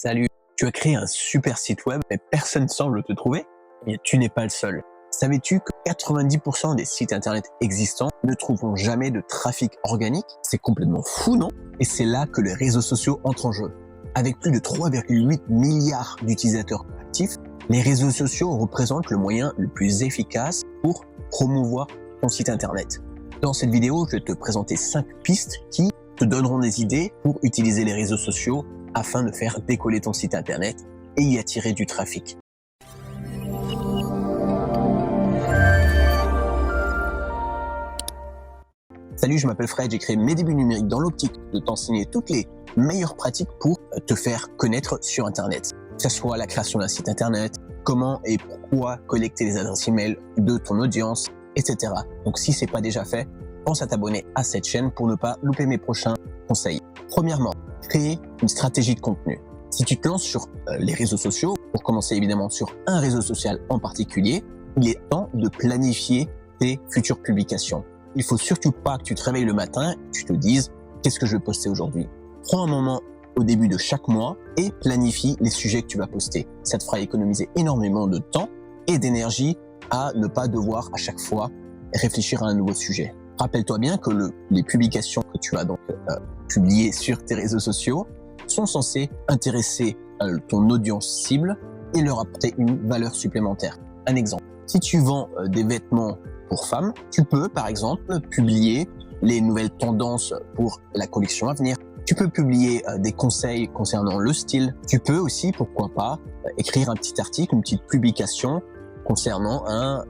Salut, tu as créé un super site web mais personne ne semble te trouver? Eh bien, tu n'es pas le seul. Savais-tu que 90% des sites internet existants ne trouveront jamais de trafic organique? C'est complètement fou, non? Et c'est là que les réseaux sociaux entrent en jeu. Avec plus de 3,8 milliards d'utilisateurs actifs, les réseaux sociaux représentent le moyen le plus efficace pour promouvoir ton site internet. Dans cette vidéo, je vais te présenter 5 pistes qui te donneront des idées pour utiliser les réseaux sociaux afin de faire décoller ton site internet et y attirer du trafic. Salut, je m'appelle Fred, j'ai créé Mes Débuts Numériques dans l'optique de t'enseigner toutes les meilleures pratiques pour te faire connaître sur internet. Que ce soit la création d'un site internet, comment et pourquoi collecter les adresses email de ton audience, etc. Donc si ce n'est pas déjà fait, pense à t'abonner à cette chaîne pour ne pas louper mes prochains conseils. Premièrement, créer une stratégie de contenu. Si tu te lances sur les réseaux sociaux, pour commencer évidemment sur un réseau social en particulier, il est temps de planifier tes futures publications. Il faut surtout pas que tu te réveilles le matin et que tu te dises « qu'est-ce que je vais poster aujourd'hui ?» Prends un moment au début de chaque mois et planifie les sujets que tu vas poster. Ça te fera économiser énormément de temps et d'énergie à ne pas devoir à chaque fois réfléchir à un nouveau sujet. Rappelle-toi bien que les publications que tu vas donc publier sur tes réseaux sociaux sont censées intéresser ton audience cible et leur apporter une valeur supplémentaire. Un exemple, si tu vends des vêtements pour femmes, tu peux par exemple publier les nouvelles tendances pour la collection à venir. Tu peux publier des conseils concernant le style. Tu peux aussi, pourquoi pas, écrire un petit article, une petite publication concernant un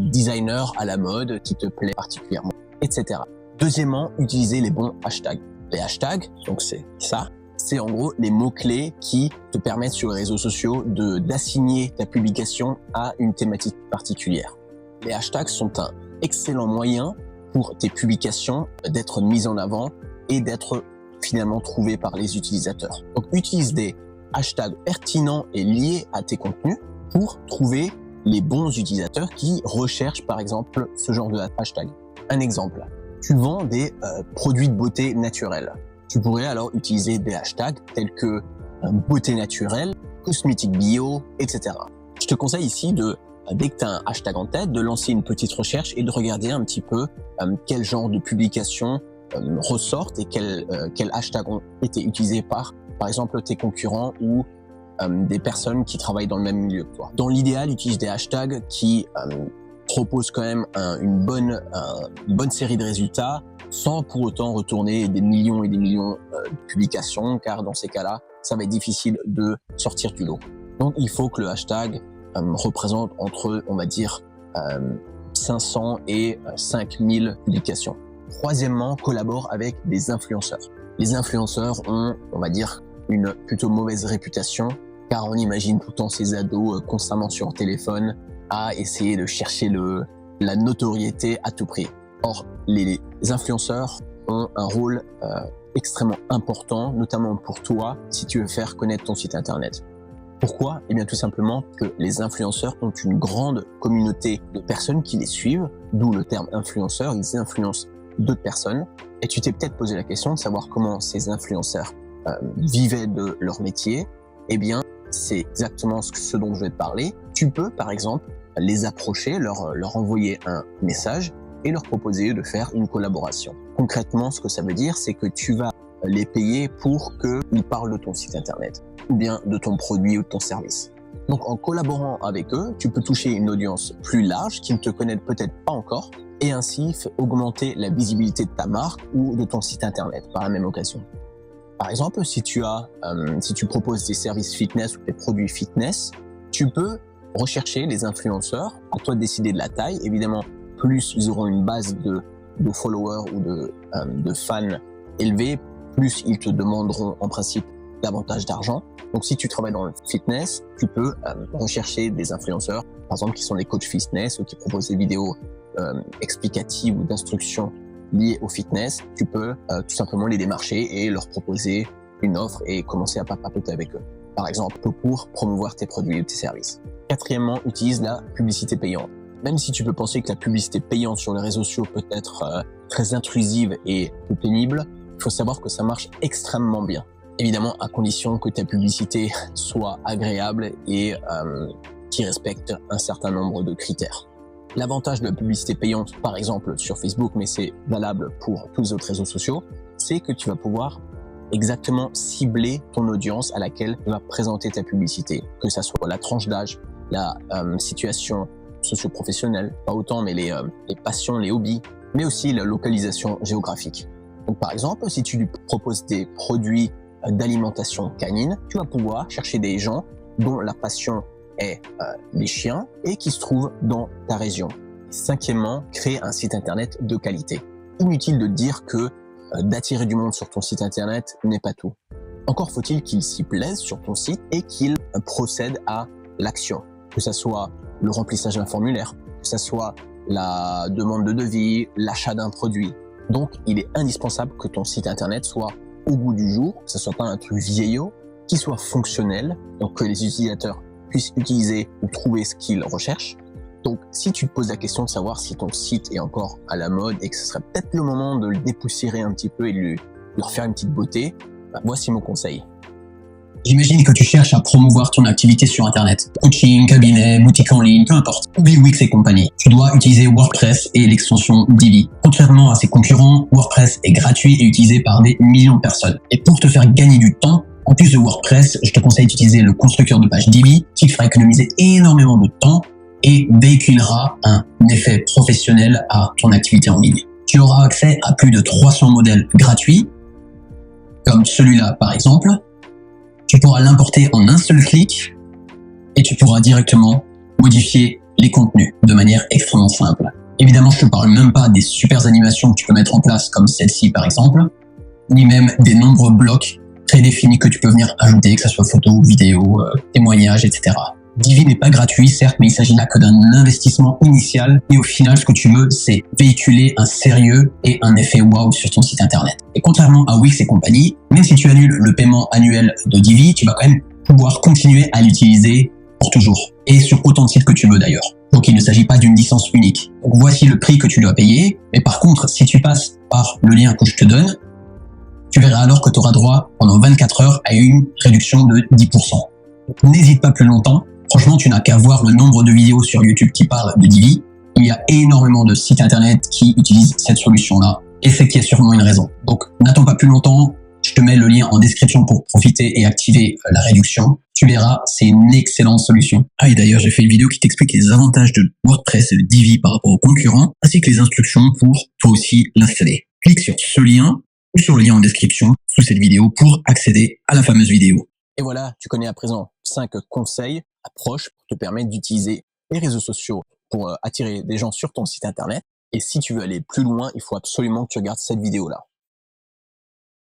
designer à la mode qui te plaît particulièrement, etc. Deuxièmement, utiliser les bons hashtags. Les hashtags, donc c'est ça, c'est en gros les mots-clés qui te permettent sur les réseaux sociaux d'assigner ta publication à une thématique particulière. Les hashtags sont un excellent moyen pour tes publications d'être mises en avant et d'être finalement trouvées par les utilisateurs. Donc utilise des hashtags pertinents et liés à tes contenus pour trouver les bons utilisateurs qui recherchent par exemple ce genre de hashtag. Un exemple, tu vends des produits de beauté naturels. Tu pourrais alors utiliser des hashtags tels que beauté naturelle, cosmétique bio, etc. Je te conseille ici dès que tu as un hashtag en tête, de lancer une petite recherche et de regarder un petit peu quel genre de publications ressortent et quels hashtags ont été utilisés par exemple tes concurrents ou des personnes qui travaillent dans le même milieu que toi. Dans l'idéal, utilise des hashtags qui proposent quand même une bonne série de résultats sans pour autant retourner des millions et des millions de publications, car dans ces cas-là, ça va être difficile de sortir du lot. Donc il faut que le hashtag représente entre, on va dire, 500 et 5000 publications. Troisièmement, collabore avec des influenceurs. Les influenceurs ont, on va dire, une plutôt mauvaise réputation, car on imagine tout le temps ces ados constamment sur téléphone à essayer de chercher la notoriété à tout prix. Or, les influenceurs ont un rôle extrêmement important, notamment pour toi, si tu veux faire connaître ton site internet. Pourquoi? Eh bien tout simplement que les influenceurs ont une grande communauté de personnes qui les suivent, d'où le terme influenceur, ils influencent d'autres personnes. Et tu t'es peut-être posé la question de savoir comment ces influenceurs vivaient de leur métier. Eh bien, c'est exactement ce dont je vais te parler. Tu peux, par exemple, les approcher, leur envoyer un message et leur proposer de faire une collaboration. Concrètement, ce que ça veut dire, c'est que tu vas les payer pour qu'ils parlent de ton site internet ou bien de ton produit ou de ton service. Donc, en collaborant avec eux, tu peux toucher une audience plus large qui ne te connaît peut-être pas encore et ainsi augmenter la visibilité de ta marque ou de ton site internet par la même occasion. Par exemple, si tu proposes des services fitness ou des produits fitness, tu peux rechercher les influenceurs, à toi de décider de la taille. Évidemment, plus ils auront une base de followers ou de fans élevés, plus ils te demanderont en principe davantage d'argent. Donc si tu travailles dans le fitness, tu peux rechercher des influenceurs, par exemple qui sont des coachs fitness ou qui proposent des vidéos explicatives ou d'instructions liées au fitness. Tu peux tout simplement les démarcher et leur proposer une offre et commencer à papoter avec eux, par exemple pour promouvoir tes produits ou tes services. Quatrièmement, utilise la publicité payante. Même si tu peux penser que la publicité payante sur les réseaux sociaux peut être très intrusive et peu pénible, il faut savoir que ça marche extrêmement bien. Évidemment, à condition que ta publicité soit agréable et qui respecte un certain nombre de critères. L'avantage de la publicité payante, par exemple sur Facebook, mais c'est valable pour tous les autres réseaux sociaux, c'est que tu vas pouvoir exactement cibler ton audience à laquelle tu vas présenter ta publicité, que ça soit la tranche d'âge, la situation socio-professionnelle, pas autant, mais les passions, les hobbies, mais aussi la localisation géographique. Donc par exemple, si tu lui proposes des produits d'alimentation canine, tu vas pouvoir chercher des gens dont la passion est les chiens et qui se trouvent dans ta région. Cinquièmement, créer un site internet de qualité. Inutile de dire que d'attirer du monde sur ton site internet n'est pas tout. Encore faut-il qu'il s'y plaise sur ton site et qu'il procède à l'action, que ce soit le remplissage d'un formulaire, que ce soit la demande de devis, l'achat d'un produit. Donc, il est indispensable que ton site internet soit au goût du jour, que ce soit pas un truc vieillot, qui soit fonctionnel, donc que les utilisateurs puissent utiliser ou trouver ce qu'ils recherchent. Donc, si tu te poses la question de savoir si ton site est encore à la mode et que ce serait peut-être le moment de le dépoussiérer un petit peu et de lui refaire une petite beauté, voici mon conseil. J'imagine que tu cherches à promouvoir ton activité sur Internet. Coaching, cabinet, boutique en ligne, peu importe. Oublie Wix et compagnie. Tu dois utiliser WordPress et l'extension Divi. Contrairement à ses concurrents, WordPress est gratuit et utilisé par des millions de personnes. Et pour te faire gagner du temps, en plus de WordPress, je te conseille d'utiliser le constructeur de page Divi, qui te fera économiser énormément de temps et véhiculera un effet professionnel à ton activité en ligne. Tu auras accès à plus de 300 modèles gratuits, comme celui-là par exemple. Tu pourras l'importer en un seul clic et tu pourras directement modifier les contenus de manière extrêmement simple. Évidemment, je te parle même pas des super animations que tu peux mettre en place comme celle-ci par exemple, ni même des nombreux blocs prédéfinis que tu peux venir ajouter, que ce soit photos, vidéos, témoignages, etc. Divi n'est pas gratuit, certes, mais il s'agit là que d'un investissement initial et au final, ce que tu veux, c'est véhiculer un sérieux et un effet wow sur ton site internet. Et contrairement à Wix et compagnie, même si tu annules le paiement annuel de Divi, tu vas quand même pouvoir continuer à l'utiliser pour toujours et sur autant de sites que tu veux d'ailleurs. Donc il ne s'agit pas d'une licence unique. Donc voici le prix que tu dois payer. Mais par contre, si tu passes par le lien que je te donne, tu verras alors que tu auras droit pendant 24 heures à une réduction de 10%. Donc, n'hésite pas plus longtemps. Franchement, tu n'as qu'à voir le nombre de vidéos sur YouTube qui parlent de Divi. Il y a énormément de sites internet qui utilisent cette solution-là. Et c'est qu'il y a sûrement une raison. Donc, n'attends pas plus longtemps. Je te mets le lien en description pour profiter et activer la réduction. Tu verras, c'est une excellente solution. Ah, et d'ailleurs, j'ai fait une vidéo qui t'explique les avantages de WordPress et de Divi par rapport aux concurrents, ainsi que les instructions pour toi aussi l'installer. Clique sur ce lien ou sur le lien en description sous cette vidéo pour accéder à la fameuse vidéo. Et voilà, tu connais à présent 5 conseils, approches pour te permettre d'utiliser les réseaux sociaux pour attirer des gens sur ton site internet. Et si tu veux aller plus loin, il faut absolument que tu regardes cette vidéo-là.